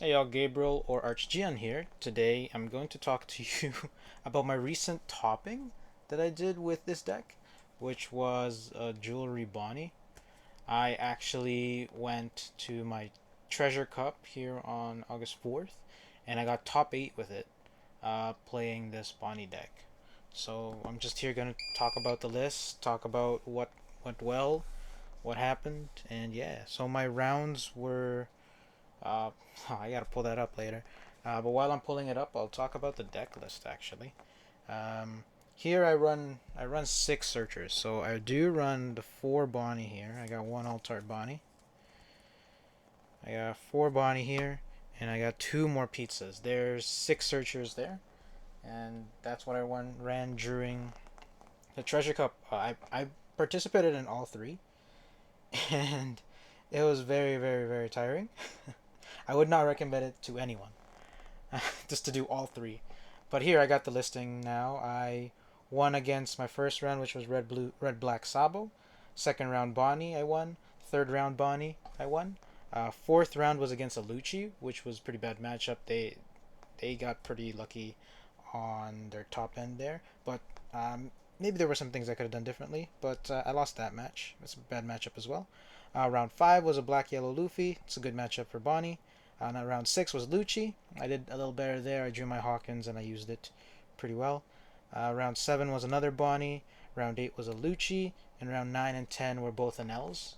Hey y'all, Gabriel or Archgian here. Today I'm going to talk to you about my recent topping that I did with this deck, which was Jewelry Bonney. I actually went to my Treasure Cup here on August 4th, and I got top 8 with it, playing this Bonney deck. So I'm just here going to talk about the list, talk about what went well, what happened, and yeah. So my rounds were uh, I gotta pull that up later. But while I'm pulling it up, I'll talk about the deck list actually. Um, Here I run six searchers, so I do run the four Bonney here. I got one Altart Bonney. I got four Bonney here, and I got two more pizzas. There's six searchers there, and that's what I ran during the Treasure Cup. I participated in all three, and it was very very very tiring. I would not recommend it to anyone. Just to do all three. But here I got the listing now. I won against my first round, which was red black Sabo. Second round Bonney, I won. Third round Bonney, I won. Fourth round was against a Lucci, which was a pretty bad matchup. They got pretty lucky on their top end there, but maybe there were some things I could have done differently. But I lost that match. It's a bad matchup as well. Round five was a black yellow Luffy. It's a good matchup for Bonney. Round six was Lucci. I did a little better there. I drew my Hawkins and I used it pretty well. Round seven was another Bonney. Round eight was a Lucci, and round nine and 10 were both an L's.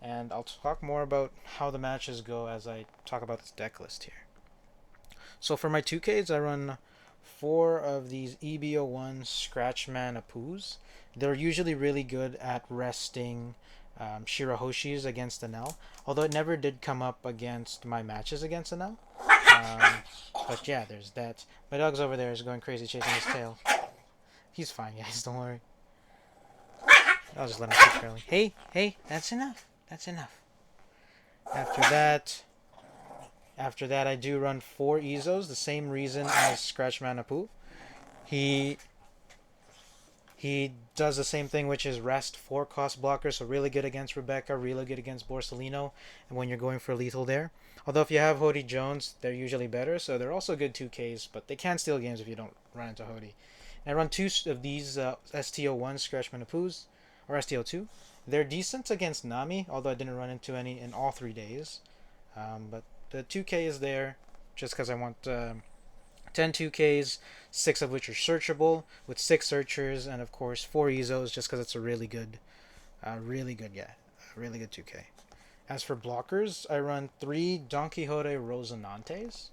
And I'll talk more about how the matches go as I talk about this deck list here. So for my 2Ks, I run four of these EBO1 Scratch Man Apus. They're usually really good at resting Shirahoshis against an L, although it never did come up against my matches against an L. Um, but yeah, there's that. My dog's over there is going crazy chasing his tail. He's fine, guys, don't worry. I'll just let him keep curling. Hey, hey, that's enough. That's enough. After that, after that, I do run four Ezos, the same reason as Scratch Manapu. He he does the same thing, which is rest four cost blockers, so really good against Rebecca, really good against Borsellino, and when you're going for lethal there. Although if you have Hody Jones, they're usually better, so they're also good 2Ks, but they can steal games if you don't run into Hody. And I run two of these STO1 Scratch Manapus, or STO2. They're decent against Nami, although I didn't run into any in all 3 days. But the 2K is there just because I want 10 2Ks, 6 of which are searchable, with 6 searchers, and of course 4 Ezos just because it's a really good 2K. As for blockers, I run 3 Don Quixote Rosinantes,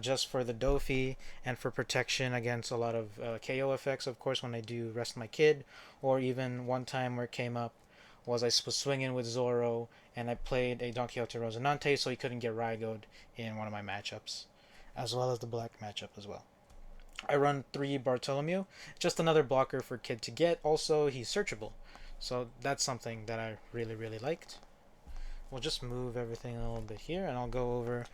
just for the Dofi and for protection against a lot of KO effects, of course, when I do Rest My Kid, or even one time where it came up was I was swinging with Zoro and I played a Don Quixote Rosinante so he couldn't get Rygoed in one of my matchups, as well as the black matchup as well. I run 3 Bartholomew, just another blocker for Kid to get. Also, he's searchable, so that's something that I really, really liked. We'll just move everything a little bit here, and I'll go over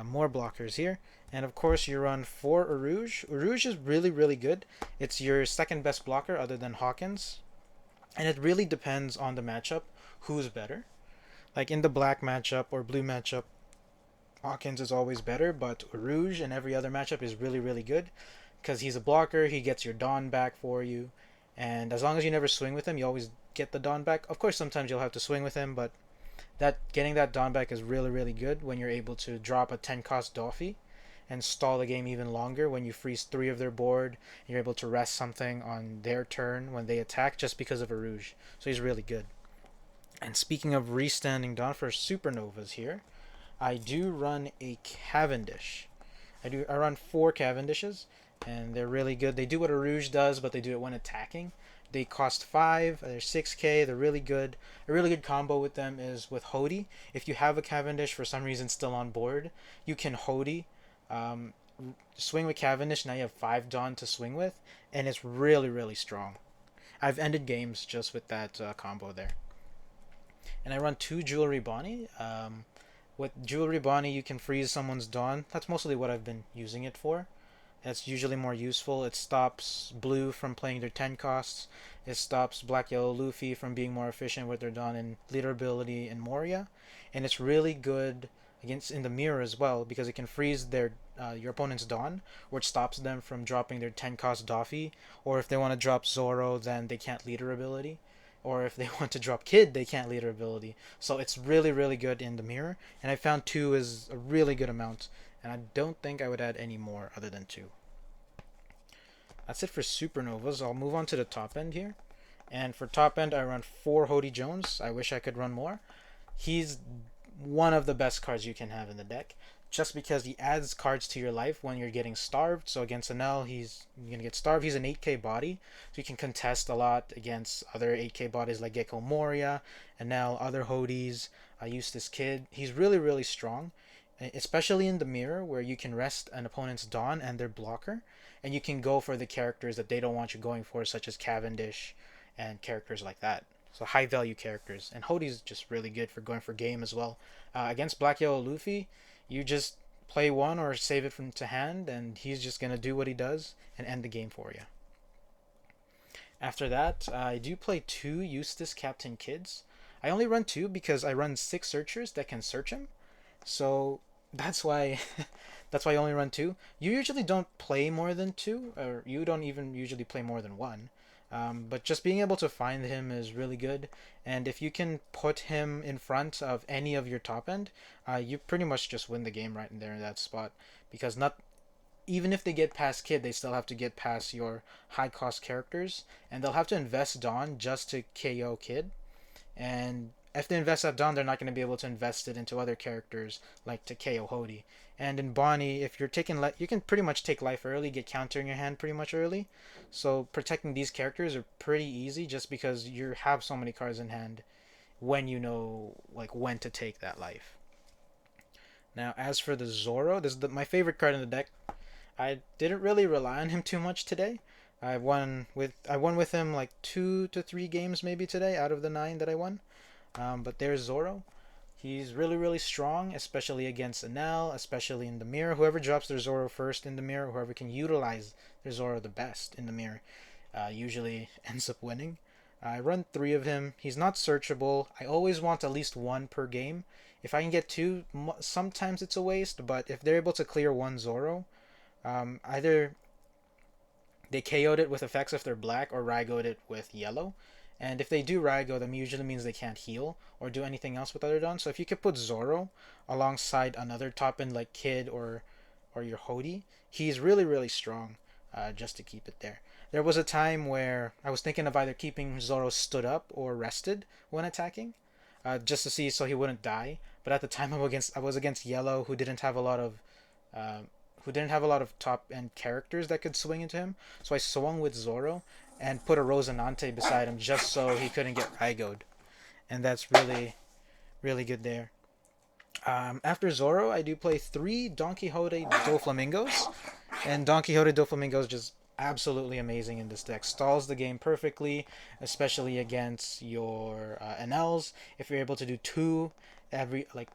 more blockers here. And of course, you run 4 Uruge. Uruge is really, really good. It's your second best blocker other than Hawkins, and it really depends on the matchup who's better. Like in the black matchup or blue matchup, Hawkins is always better, but Rouge in every other matchup is really, really good because he's a blocker. He gets your Dawn back for you, and as long as you never swing with him, you always get the Dawn back. Of course, sometimes you'll have to swing with him, but that getting that Dawn back is really, really good when you're able to drop a 10 cost Doffy and stall the game even longer when you freeze 3 of their board and you're able to rest something on their turn when they attack just because of a Rouge. So he's really good. And speaking of restanding Dawn for Supernovas here, I do run a Cavendish. I run 4 Cavendishes, and they're really good. They do what a Rouge does, but they do it when attacking. They cost 5. They're 6K. They're really good. A really good combo with them is with Hody. If you have a Cavendish for some reason still on board, you can Hody. Um, Swing with Cavendish. Now you have 5 Dawn to swing with, and it's really really strong. I've ended games just with that combo there. And I run 2 Jewelry Bonney. With Jewelry Bonney, you can freeze someone's Dawn. That's mostly what I've been using it for. It's usually more useful. It stops blue from playing their 10 costs. It stops black yellow Luffy from being more efficient with their Dawn and leader ability in Moria. And it's really good against in the mirror as well, because it can freeze their your opponent's Dawn, which stops them from dropping their 10 cost Doffy, or if they want to drop Zoro, then they can't leader ability, or if they want to drop Kid, they can't leader ability. So it's really really good in the mirror, and I found 2 is a really good amount, and I don't think I would add any more other than 2. That's it for supernovas. I'll move on to the top end here. And for top end, I run 4 Hody Jones. I wish I could run more. He's one of the best cards you can have in the deck, just because he adds cards to your life when you're getting starved. So against Anel, you're gonna get starved. He's an 8k body, so you can contest a lot against other 8k bodies like Gecko Moria, Anel, other Hodys. I use this kid. He's really really strong, especially in the mirror where you can rest an opponent's Dawn and their blocker, and you can go for the characters that they don't want you going for, such as Cavendish and characters like that. So high value characters, and Hody's just really good for going for game as well. Against Black Yellow Luffy, you just play one or save it from to hand, and he's just gonna do what he does and end the game for you. After that, I do play 2 Eustace Captain Kids. I only run 2 because I run 6 searchers that can search him, so that's why that's why I only run 2. You usually don't play more than 2, or you don't even usually play more than 1. But just being able to find him is really good, and if you can put him in front of any of your top end, you pretty much just win the game right in there in that spot. Because not even if they get past Kid, they still have to get past your high cost characters, and they'll have to invest Dawn just to KO Kid. And if they invest that Dawn, they're not going to be able to invest it into other characters like to KO Hody. And in Bonney, if you're taking you can pretty much take life early, get counter in your hand pretty much early. So protecting these characters are pretty easy just because you have so many cards in hand when you know like when to take that life. Now, as for the Zoro, this is my favorite card in the deck. I didn't really rely on him too much today. I won with him like 2 to 3 games maybe today out of the 9 that I won. But there's Zoro. He's really really strong, especially against Anel, especially in the mirror. Whoever drops their Zoro first in the mirror, whoever can utilize their Zoro the best in the mirror, usually ends up winning. I run 3 of him. He's not searchable. I always want at least 1 per game. If I can get 2, sometimes it's a waste. But if they're able to clear 1 Zoro, either they KO'd it with effects if they're black, or Raigo'd it with yellow. And if they do Raigo, that usually means they can't heal or do anything else with other Dawn. So if you could put Zoro alongside another top end like Kid or your Hody, he's really really strong. Just to keep it there. There was a time where I was thinking of either keeping Zoro stood up or rested when attacking, just to see so he wouldn't die. But at the time I was against Yellow, uh, who didn't have a lot of top end characters that could swing into him. So I swung with Zoro and put a Rosinante beside him just so he couldn't get Raigo'd. And that's really, really good there. After Zoro, I do play 3 Don Quixote Doflamingos. And Don Quixote Doflamingo is just absolutely amazing in this deck. Stalls the game perfectly, especially against your NLs. If you're able to do 2 every, like,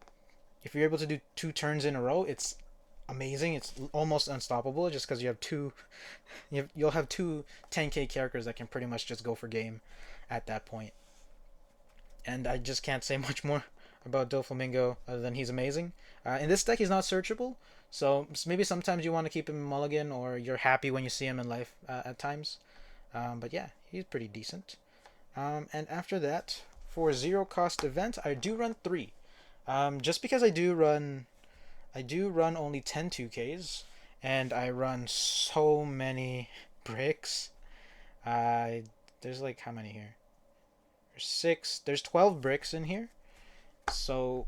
if you're able to do 2 turns in a row, it's amazing. It's almost unstoppable just because you have 2 you'll have 2 10k characters that can pretty much just go for game at that point. And I just can't say much more about Doflamingo other than he's amazing. In this deck, he's not searchable, so maybe sometimes you want to keep him mulligan, or you're happy when you see him in life at times. But yeah, he's pretty decent. And after that, for 0 cost event, I do run 3. Just because I do run only 10 2Ks, and I run so many bricks. There's like how many here? There's 6. There's 12 bricks in here. So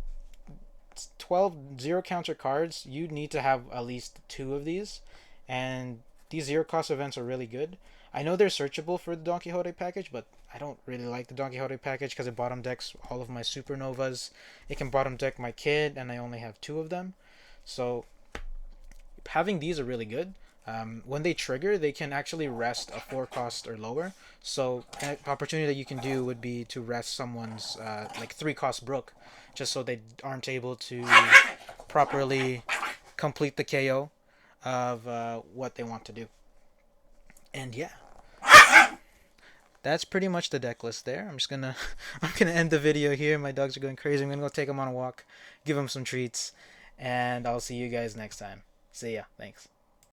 12 0 counter cards. You need to have at least 2 of these, and these 0 cost events are really good. I know they're searchable for the Don Quixote package, but I don't really like the Don Quixote package because it bottom decks all of my supernovas. It can bottom deck my Kid, and I only have 2 of them. So having these are really good. When they trigger, they can actually rest a 4 cost or lower. So an opportunity that you can do would be to rest someone's like 3 cost Brook, just so they aren't able to properly complete the KO of what they want to do. And yeah, that's pretty much the deck list there. I'm just gonna I'm gonna end the video here. My dogs are going crazy. I'm gonna go take them on a walk, give them some treats, and I'll see you guys next time. See ya. Thanks.